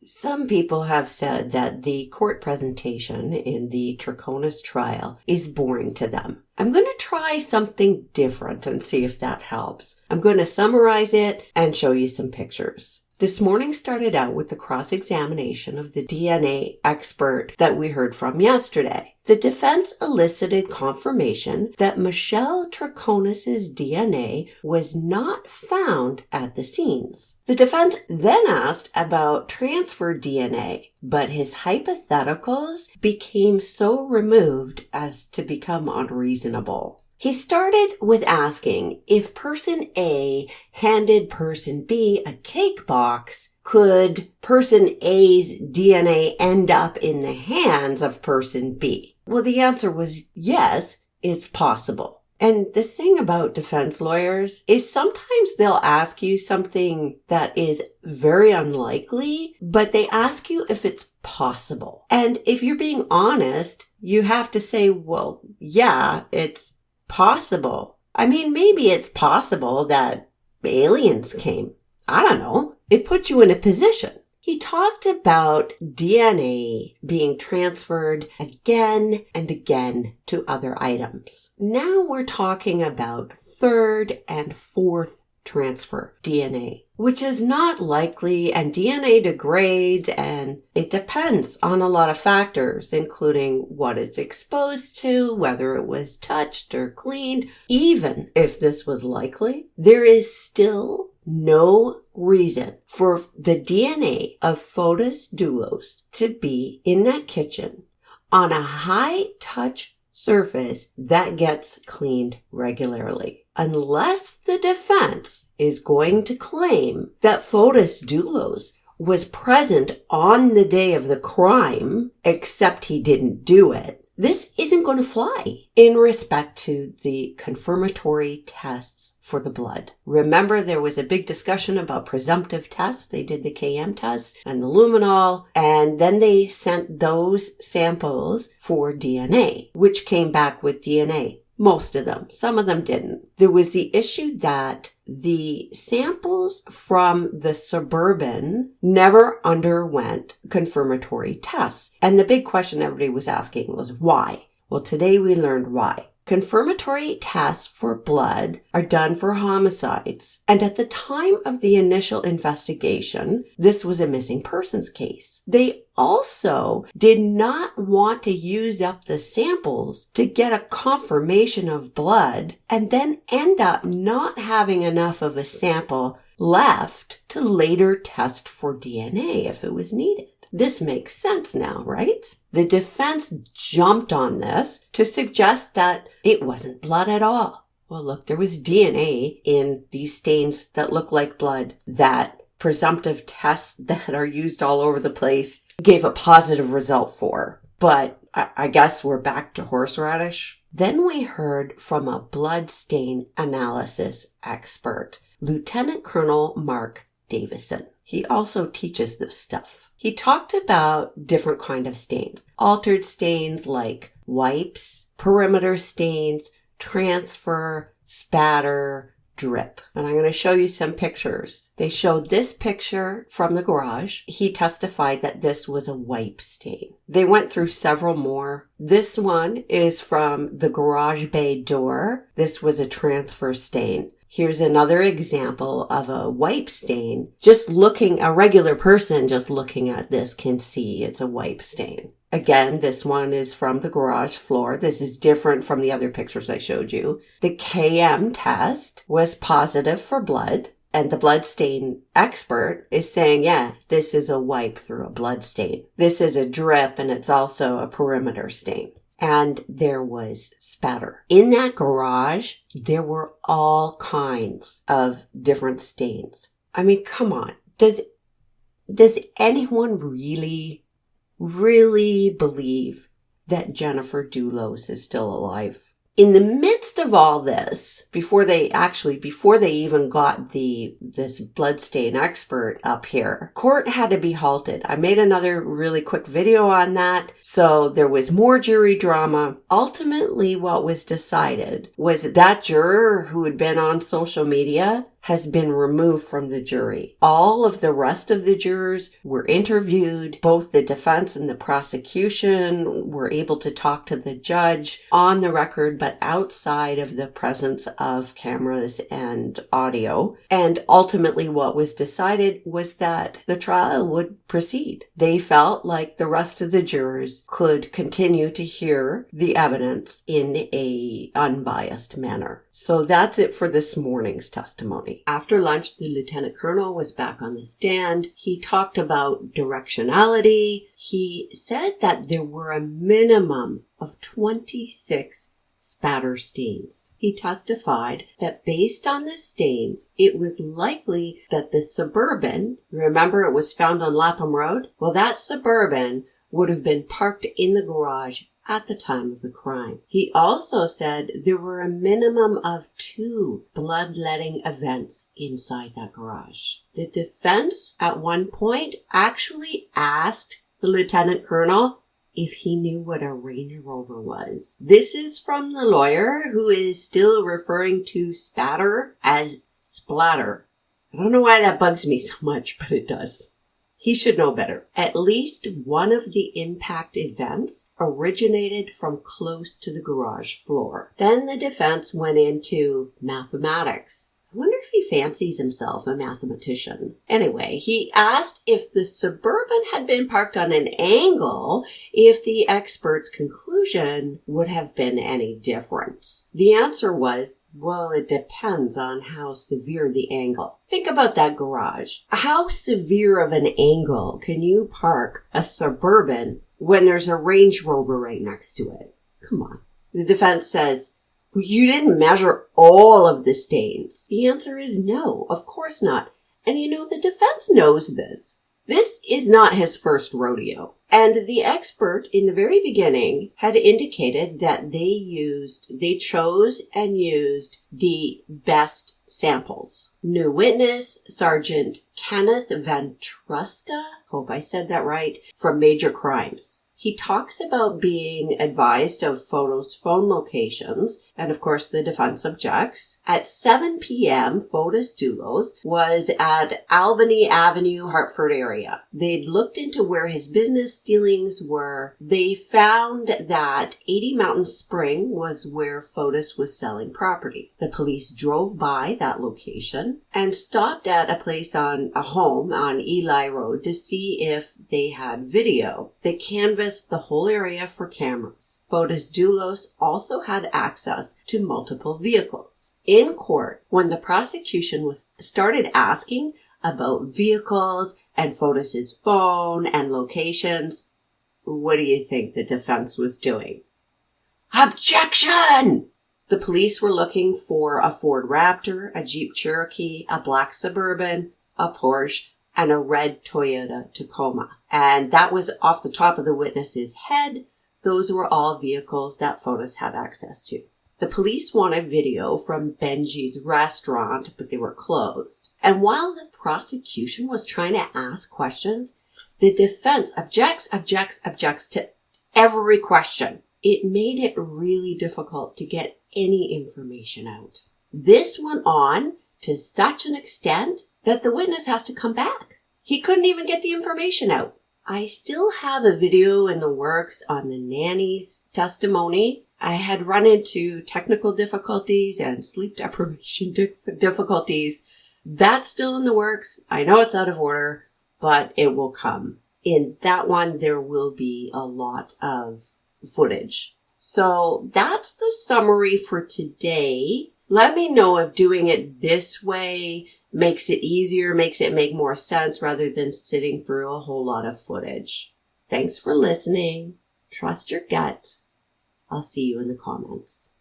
Some people have said that the court presentation in the Troconis trial is boring to them. I'm going to try something different and see if that helps. I'm going to summarize it and show you some pictures. This morning started out with the cross-examination of the DNA expert that we heard from yesterday. The defense elicited confirmation that Michelle Troconis' DNA was not found at the scenes. The defense then asked about transfer DNA, but his hypotheticals became so removed as to become unreasonable. He started with asking if person A handed person B a cake box, could person A's DNA end up in the hands of person B? Well, the answer was yes, it's possible. And the thing about defense lawyers is sometimes they'll ask you something that is very unlikely, but they ask you if it's possible. And if you're being honest, you have to say, well, yeah, it's possible. I mean, maybe it's possible that aliens came. I don't know. It puts you in a position. He talked about DNA being transferred again and again to other items. Now we're talking about third and fourth transfer DNA, which is not likely, and DNA degrades, and it depends on a lot of factors, including what it's exposed to, whether it was touched or cleaned. Even if this was likely, there is still no reason for the DNA of Fotis Dulos to be in that kitchen on a high-touch surface that gets cleaned regularly, unless the defense is going to claim that Fotis Dulos was present on the day of the crime, except he didn't do it. This isn't going to fly in respect to the confirmatory tests for the blood. Remember, there was a big discussion about presumptive tests. They did the KM test and the luminol, and then they sent those samples for DNA, which came back with DNA. Most of them. Some of them didn't. There was the issue that the samples from the Suburban never underwent confirmatory tests. And the big question everybody was asking was why? Well, today we learned why. Confirmatory tests for blood are done for homicides. And at the time of the initial investigation, this was a missing persons case. They also did not want to use up the samples to get a confirmation of blood and then end up not having enough of a sample left to later test for DNA if it was needed. This makes sense now, right? The defense jumped on this to suggest that it wasn't blood at all. Well, look, there was DNA in these stains that look like blood. That presumptive tests that are used all over the place gave a positive result for. But I guess we're back to horseradish. Then we heard from a bloodstain analysis expert, Lieutenant Colonel Mark Davison. He also teaches this stuff. He talked about different kind of stains. Altered stains like wipes, perimeter stains, transfer, spatter, drip. And I'm going to show you some pictures. They showed this picture from the garage. He testified that this was a wipe stain. They went through several more. This one is from the garage bay door. This was a transfer stain. Here's another example of a wipe stain. A regular person just looking at this can see it's a wipe stain. Again, this one is from the garage floor. This is different from the other pictures I showed you. The KM test was positive for blood, and the bloodstain expert is saying, yeah, this is a wipe through a blood stain. This is a drip, and it's also a perimeter stain. And there was spatter. In that garage, there were all kinds of different stains. I mean, come on. Does anyone really believe that Jennifer Dulos is still alive? In the midst of all this, before they even got this bloodstain expert up here, court had to be halted. I made another really quick video on that. So there was more jury drama. Ultimately, what was decided was that juror who had been on social media has been removed from the jury. All of the rest of the jurors were interviewed. Both the defense and the prosecution were able to talk to the judge on the record, but outside of the presence of cameras and audio. And ultimately what was decided was that the trial would proceed. They felt like the rest of the jurors could continue to hear the evidence in a unbiased manner. So that's it for this morning's testimony. After lunch, the lieutenant colonel was back on the stand. He talked about directionality. He said that there were a minimum of 26 spatter stains. He testified that based on the stains, it was likely that the Suburban, remember it was found on Lapham Road? Well, that Suburban would have been parked in the garage at the time of the crime. He also said there were a minimum of 2 bloodletting events inside that garage. The defense at one point actually asked the lieutenant colonel if he knew what a Range Rover was. This is from the lawyer who is still referring to spatter as splatter. I don't know why that bugs me so much, but it does. He should know better. At least one of the impact events originated from close to the garage floor. Then the defense went into mathematics. I wonder if he fancies himself a mathematician. Anyway, he asked if the Suburban had been parked on an angle, if the expert's conclusion would have been any different. The answer was, well, it depends on how severe the angle. Think about that garage. How severe of an angle can you park a Suburban when there's a Range Rover right next to it? Come on. The defense says, well, you didn't measure all of the stains. The answer is no, of course not. And you know, the defense knows this. This is not his first rodeo. And the expert in the very beginning had indicated that they chose and used the best samples. New witness, Sergeant Kenneth Van Truska, hope I said that right, from Major Crimes. He talks about being advised of Foto's phone locations, and of course the defense objects. At 7 p.m., Foto's Dulos was at Albany Avenue, Hartford area. They'd looked into where his business dealings were. They found that 80 Mountain Spring was where Fotis was selling property. The police drove by that location and stopped at a place on a home on Eli Road to see if they had video. They canvassed the whole area for cameras. Fotis Dulos also had access to multiple vehicles. In court, when the prosecution started asking about vehicles and Fotis's phone and locations, what do you think the defense was doing? Objection! The police were looking for a Ford Raptor, a Jeep Cherokee, a black Suburban, a Porsche, and a red Toyota Tacoma. And that was off the top of the witness's head. Those were all vehicles that Fotis had access to. The police wanted video from Benji's restaurant, but they were closed. And while the prosecution was trying to ask questions, the defense objects to every question. It made it really difficult to get any information out. This went on to such an extent that the witness has to come back. He couldn't even get the information out. I still have a video in the works on the nanny's testimony. I had run into technical difficulties and sleep deprivation difficulties. That's still in the works. I know it's out of order, but it will come. In that one, there will be a lot of footage. So that's the summary for today. Let me know if doing it this way makes it easier, makes it make more sense rather than sitting through a whole lot of footage. Thanks for listening. Trust your gut. I'll see you in the comments.